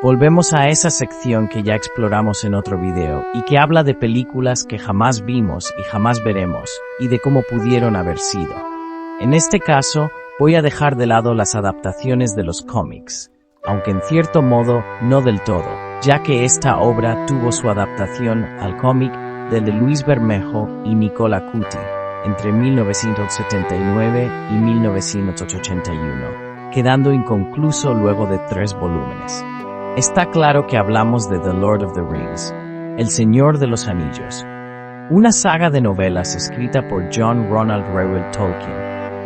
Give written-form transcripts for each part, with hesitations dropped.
Volvemos a esa sección que ya exploramos en otro video y que habla de películas que jamás vimos y jamás veremos, y de cómo pudieron haber sido. En este caso, voy a dejar de lado las adaptaciones de los cómics, aunque en cierto modo no del todo, ya que esta obra tuvo su adaptación al cómic de Luis Bermejo y Nicola Cuti entre 1979 y 1981, quedando inconcluso luego de 3 volúmenes. Está claro que hablamos de The Lord of the Rings, El Señor de los Anillos, una saga de novelas escrita por John Ronald Reuel Tolkien,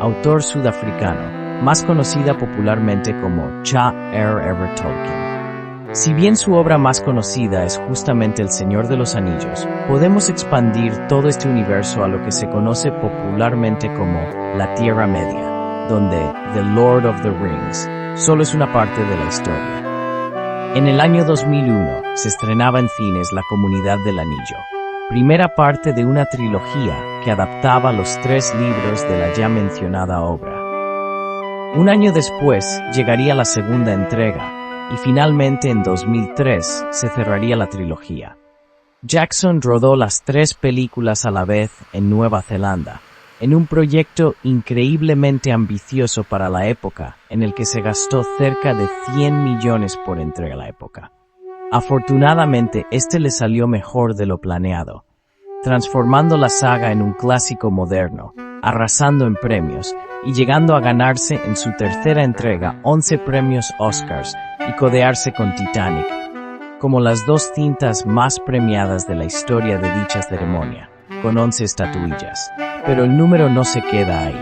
autor sudafricano, más conocida popularmente como J.R.R. Tolkien. Si bien su obra más conocida es justamente El Señor de los Anillos, podemos expandir todo este universo a lo que se conoce popularmente como la Tierra Media, donde The Lord of the Rings solo es una parte de la historia. En el año 2001 se estrenaba en cines La Comunidad del Anillo, primera parte de una trilogía que adaptaba los 3 libros de la ya mencionada obra. Un año después llegaría la segunda entrega, y finalmente en 2003 se cerraría la trilogía. Jackson rodó las 3 películas a la vez en Nueva Zelanda, en un proyecto increíblemente ambicioso para la época, en el que se gastó cerca de 100 millones por entrega a la época. Afortunadamente, este le salió mejor de lo planeado, transformando la saga en un clásico moderno, arrasando en premios y llegando a ganarse en su tercera entrega 11 premios Oscars y codearse con Titanic, como las 2 cintas más premiadas de la historia de dicha ceremonia, con 11 estatuillas. Pero el número no se queda ahí,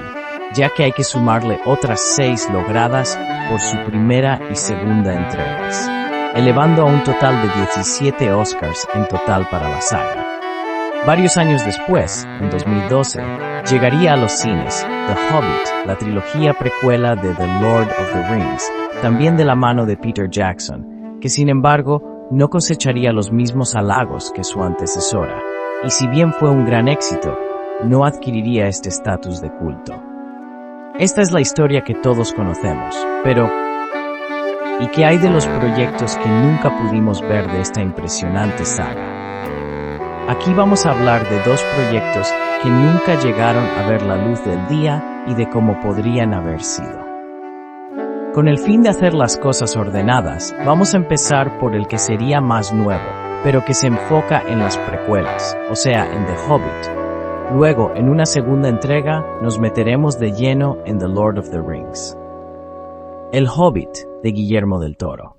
ya que hay que sumarle otras 6 logradas por su primera y segunda entregas, elevando a un total de 17 Oscars en total para la saga. Varios años después, en 2012, llegaría a los cines The Hobbit, la trilogía precuela de The Lord of the Rings, también de la mano de Peter Jackson, que sin embargo no cosecharía los mismos halagos que su antecesora, y si bien fue un gran éxito, no adquiriría este estatus de culto. Esta es la historia que todos conocemos, pero ¿y qué hay de los proyectos que nunca pudimos ver de esta impresionante saga? Aquí vamos a hablar de 2 proyectos que nunca llegaron a ver la luz del día y de cómo podrían haber sido. Con el fin de hacer las cosas ordenadas, vamos a empezar por el que sería más nuevo, pero que se enfoca en las precuelas, o sea, en The Hobbit. Luego, en una segunda entrega, nos meteremos de lleno en The Lord of the Rings. El Hobbit, de Guillermo del Toro.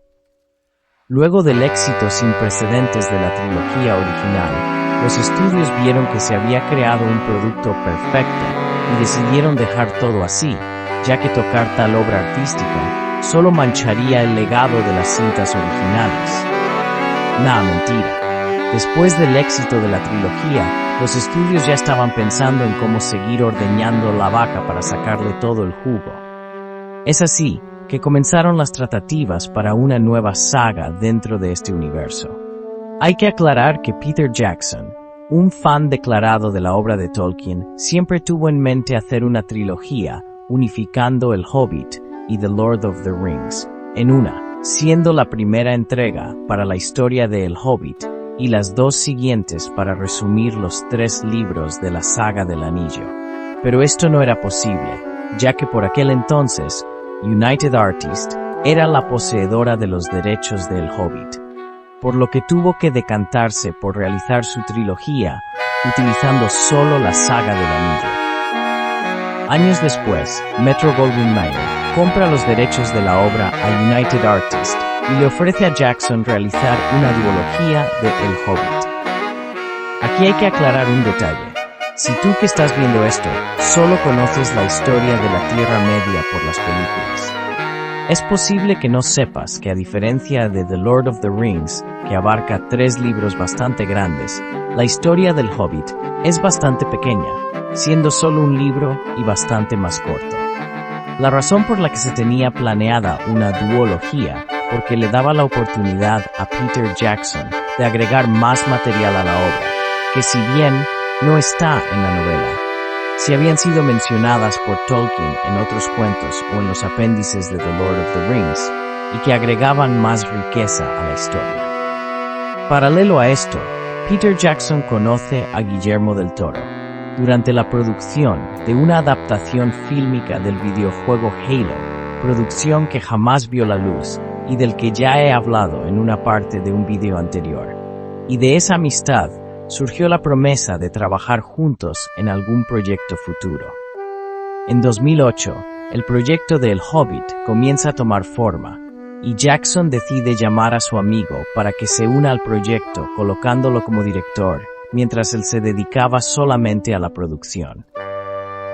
Luego del éxito sin precedentes de la trilogía original, los estudios vieron que se había creado un producto perfecto y decidieron dejar todo así, ya que tocar tal obra artística solo mancharía el legado de las cintas originales. Nah, mentira. Después del éxito de la trilogía, los estudios ya estaban pensando en cómo seguir ordeñando la vaca para sacarle todo el jugo. Es así que comenzaron las tratativas para una nueva saga dentro de este universo. Hay que aclarar que Peter Jackson, un fan declarado de la obra de Tolkien, siempre tuvo en mente hacer una trilogía unificando El Hobbit y The Lord of the Rings en una, siendo la primera entrega para la historia de El Hobbit y las 2 siguientes para resumir los 3 libros de la saga del Anillo. Pero esto no era posible, ya que por aquel entonces, United Artists era la poseedora de los derechos de El Hobbit, por lo que tuvo que decantarse por realizar su trilogía utilizando solo la saga del Anillo. Años después, Metro-Goldwyn-Mayer compra los derechos de la obra a United Artists y le ofrece a Jackson realizar una duología de El Hobbit. Aquí hay que aclarar un detalle. Si tú que estás viendo esto, solo conoces la historia de la Tierra Media por las películas, es posible que no sepas que a diferencia de The Lord of the Rings, que abarca 3 libros bastante grandes, la historia del Hobbit es bastante pequeña, siendo solo un libro y bastante más corto. La razón por la que se tenía planeada una duología porque le daba la oportunidad a Peter Jackson de agregar más material a la obra, que si bien no está en la novela, si habían sido mencionadas por Tolkien en otros cuentos o en los apéndices de The Lord of the Rings, y que agregaban más riqueza a la historia. Paralelo a esto, Peter Jackson conoce a Guillermo del Toro durante la producción de una adaptación fílmica del videojuego Halo, producción que jamás vio la luz y del que ya he hablado en una parte de un video anterior. Y de esa amistad surgió la promesa de trabajar juntos en algún proyecto futuro. En 2008, el proyecto de El Hobbit comienza a tomar forma, y Jackson decide llamar a su amigo para que se una al proyecto colocándolo como director, mientras él se dedicaba solamente a la producción.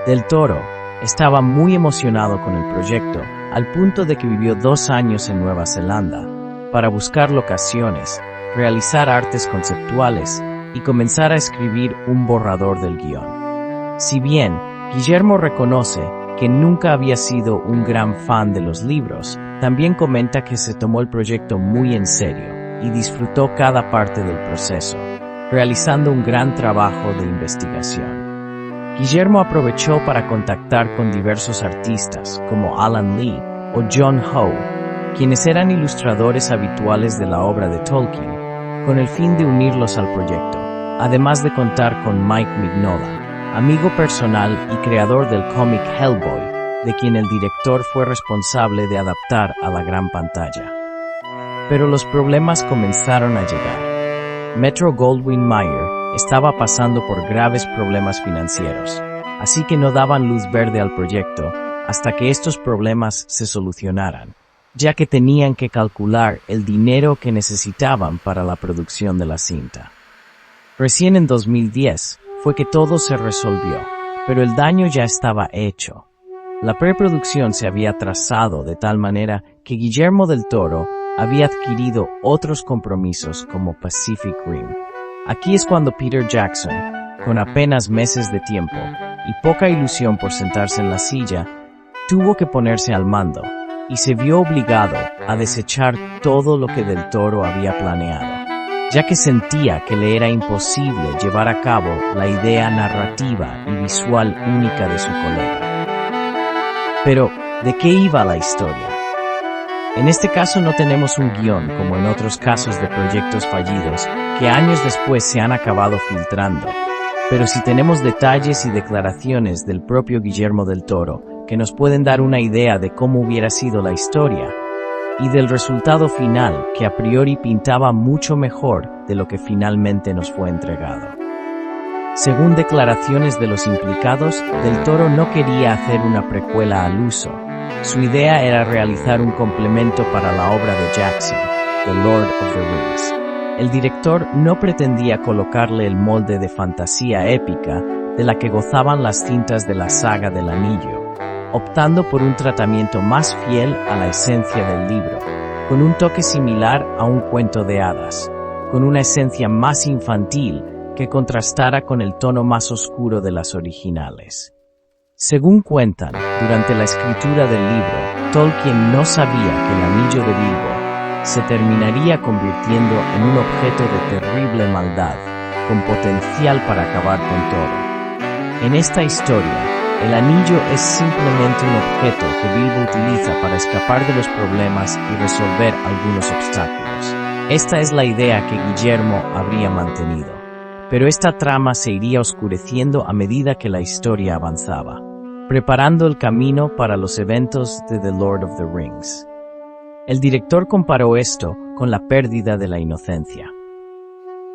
Del Toro estaba muy emocionado con el proyecto, al punto de que vivió 2 años en Nueva Zelanda para buscar locaciones, realizar artes conceptuales y comenzar a escribir un borrador del guión. Si bien Guillermo reconoce que nunca había sido un gran fan de los libros, también comenta que se tomó el proyecto muy en serio y disfrutó cada parte del proceso, realizando un gran trabajo de investigación. Guillermo aprovechó para contactar con diversos artistas como Alan Lee o John Howe, quienes eran ilustradores habituales de la obra de Tolkien, con el fin de unirlos al proyecto, además de contar con Mike Mignola, amigo personal y creador del cómic Hellboy, de quien el director fue responsable de adaptar a la gran pantalla. Pero los problemas comenzaron a llegar. Metro-Goldwyn-Mayer estaba pasando por graves problemas financieros, así que no daban luz verde al proyecto hasta que estos problemas se solucionaran, ya que tenían que calcular el dinero que necesitaban para la producción de la cinta. Recién en 2010 fue que todo se resolvió, pero el daño ya estaba hecho. La preproducción se había atrasado de tal manera que Guillermo del Toro había adquirido otros compromisos como Pacific Rim. Aquí es cuando Peter Jackson, con apenas meses de tiempo y poca ilusión por sentarse en la silla, tuvo que ponerse al mando y se vio obligado a desechar todo lo que del Toro había planeado, ya que sentía que le era imposible llevar a cabo la idea narrativa y visual única de su colega. Pero, ¿de qué iba la historia? En este caso no tenemos un guión como en otros casos de proyectos fallidos que años después se han acabado filtrando, pero sí tenemos detalles y declaraciones del propio Guillermo del Toro que nos pueden dar una idea de cómo hubiera sido la historia y del resultado final que a priori pintaba mucho mejor de lo que finalmente nos fue entregado. Según declaraciones de los implicados, del Toro no quería hacer una precuela al uso. Su idea era realizar un complemento para la obra de Jackson, The Lord of the Rings. El director no pretendía colocarle el molde de fantasía épica de la que gozaban las cintas de la saga del Anillo, optando por un tratamiento más fiel a la esencia del libro, con un toque similar a un cuento de hadas, con una esencia más infantil que contrastara con el tono más oscuro de las originales. Según cuentan, durante la escritura del libro, Tolkien no sabía que el anillo de Bilbo se terminaría convirtiendo en un objeto de terrible maldad, con potencial para acabar con todo. En esta historia, el anillo es simplemente un objeto que Bilbo utiliza para escapar de los problemas y resolver algunos obstáculos. Esta es la idea que Guillermo habría mantenido. Pero esta trama se iría oscureciendo a medida que la historia avanzaba, preparando el camino para los eventos de The Lord of the Rings. El director comparó esto con la pérdida de la inocencia.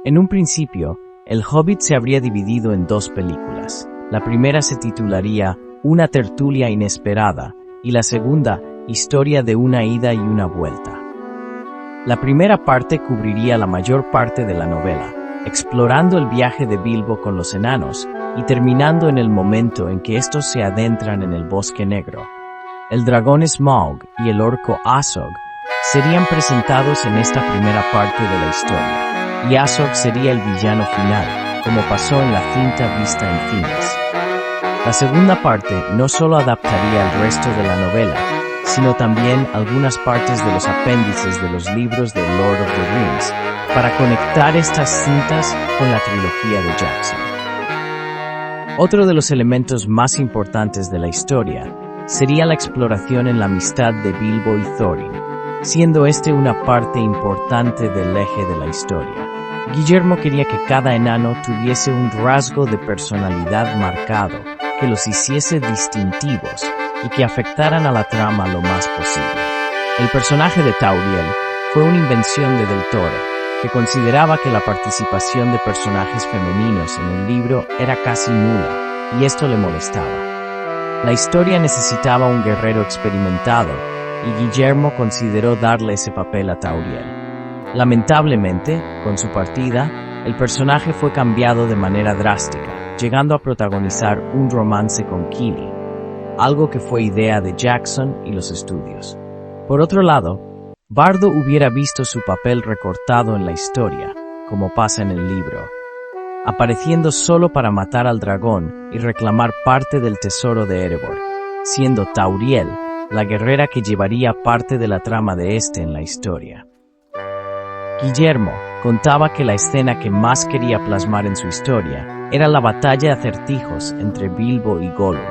En un principio, El Hobbit se habría dividido en 2 películas. La primera se titularía Una tertulia inesperada y la segunda, Historia de una ida y una vuelta. La primera parte cubriría la mayor parte de la novela, explorando el viaje de Bilbo con los enanos y terminando en el momento en que estos se adentran en el Bosque Negro. El dragón Smaug y el orco Azog serían presentados en esta primera parte de la historia, y Azog sería el villano final, como pasó en la cinta vista en cines. La segunda parte no solo adaptaría el resto de la novela, sino también algunas partes de los apéndices de los libros de Lord of the Rings, para conectar estas cintas con la trilogía de Jackson. Otro de los elementos más importantes de la historia sería la exploración en la amistad de Bilbo y Thorin, siendo este una parte importante del eje de la historia. Guillermo quería que cada enano tuviese un rasgo de personalidad marcado, que los hiciese distintivos y que afectaran a la trama lo más posible. El personaje de Tauriel fue una invención de Del Toro, que consideraba que la participación de personajes femeninos en el libro era casi nula, y esto le molestaba. La historia necesitaba un guerrero experimentado, y Guillermo consideró darle ese papel a Tauriel. Lamentablemente, con su partida, el personaje fue cambiado de manera drástica, llegando a protagonizar un romance con Keely, algo que fue idea de Jackson y los estudios. Por otro lado, Bardo hubiera visto su papel recortado en la historia, como pasa en el libro, apareciendo solo para matar al dragón y reclamar parte del tesoro de Erebor, siendo Tauriel la guerrera que llevaría parte de la trama de este en la historia. Guillermo contaba que la escena que más quería plasmar en su historia era la batalla de acertijos entre Bilbo y Gollum,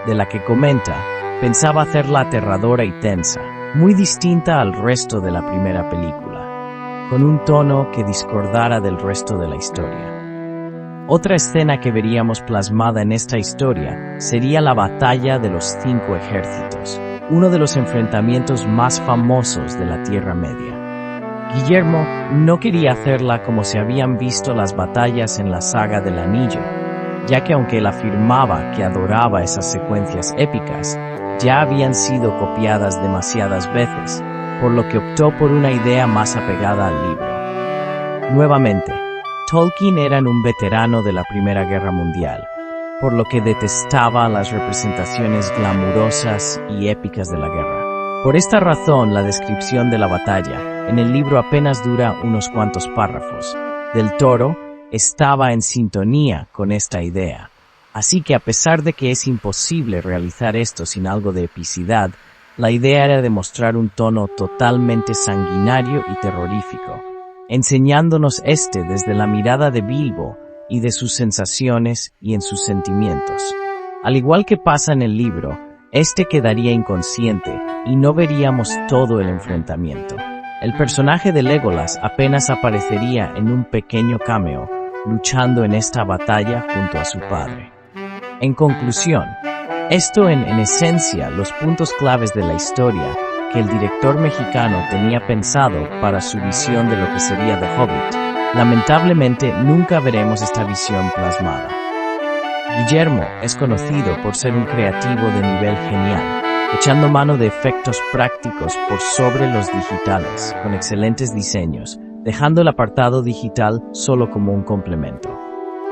de la que comenta, pensaba hacerla aterradora y tensa, muy distinta al resto de la primera película, con un tono que discordara del resto de la historia. Otra escena que veríamos plasmada en esta historia sería la batalla de los 5 ejércitos, uno de los enfrentamientos más famosos de la Tierra Media. Guillermo no quería hacerla como se habían visto las batallas en la saga del Anillo, ya que aunque él afirmaba que adoraba esas secuencias épicas, ya habían sido copiadas demasiadas veces, por lo que optó por una idea más apegada al libro. Nuevamente, Tolkien era un veterano de la Primera Guerra Mundial, por lo que detestaba las representaciones glamurosas y épicas de la guerra. Por esta razón, la descripción de la batalla en el libro apenas dura unos cuantos párrafos. Del Toro estaba en sintonía con esta idea. Así que a pesar de que es imposible realizar esto sin algo de epicidad, la idea era demostrar un tono totalmente sanguinario y terrorífico, enseñándonos desde la mirada de Bilbo y de sus sensaciones y en sus sentimientos. Al igual que pasa en el libro, quedaría inconsciente y no veríamos todo el enfrentamiento. El personaje de Legolas apenas aparecería en un pequeño cameo, luchando en esta batalla junto a su padre. En conclusión, en esencia los puntos claves de la historia que el director mexicano tenía pensado para su visión de lo que sería The Hobbit. Lamentablemente nunca veremos esta visión plasmada. Guillermo es conocido por ser un creativo de nivel genial, echando mano de efectos prácticos por sobre los digitales, con excelentes diseños, dejando el apartado digital solo como un complemento.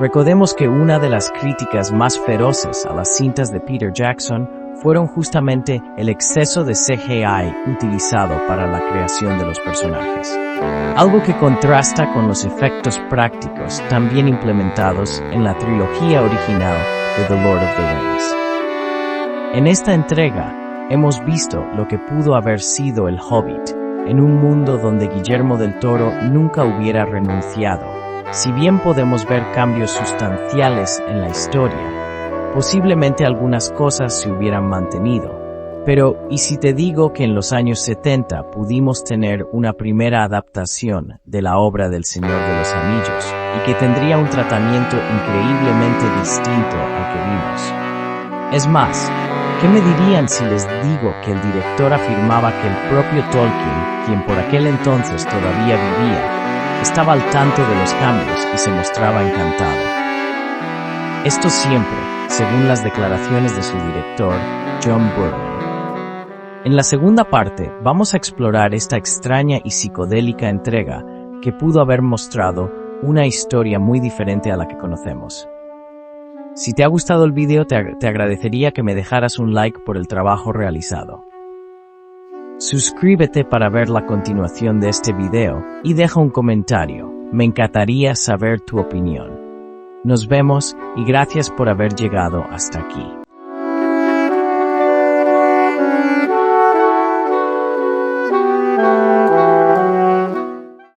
Recordemos que una de las críticas más feroces a las cintas de Peter Jackson fueron justamente el exceso de CGI utilizado para la creación de los personajes. Algo que contrasta con los efectos prácticos también implementados en la trilogía original de The Lord of the Rings. En esta entrega, hemos visto lo que pudo haber sido el Hobbit, en un mundo donde Guillermo del Toro nunca hubiera renunciado. Si bien podemos ver cambios sustanciales en la historia, posiblemente algunas cosas se hubieran mantenido. Pero, ¿y si te digo que en los años 70 pudimos tener una primera adaptación de la obra del Señor de los Anillos y que tendría un tratamiento increíblemente distinto al que vimos? Es más, ¿qué me dirían si les digo que el director afirmaba que el propio Tolkien, quien por aquel entonces todavía vivía, estaba al tanto de los cambios y se mostraba encantado? Esto siempre, según las declaraciones de su director, John Boorman. En la segunda parte, vamos a explorar esta extraña y psicodélica entrega que pudo haber mostrado una historia muy diferente a la que conocemos. Si te ha gustado el vídeo, te agradecería que me dejaras un like por el trabajo realizado. Suscríbete para ver la continuación de este video y deja un comentario. Me encantaría saber tu opinión. Nos vemos y gracias por haber llegado hasta aquí.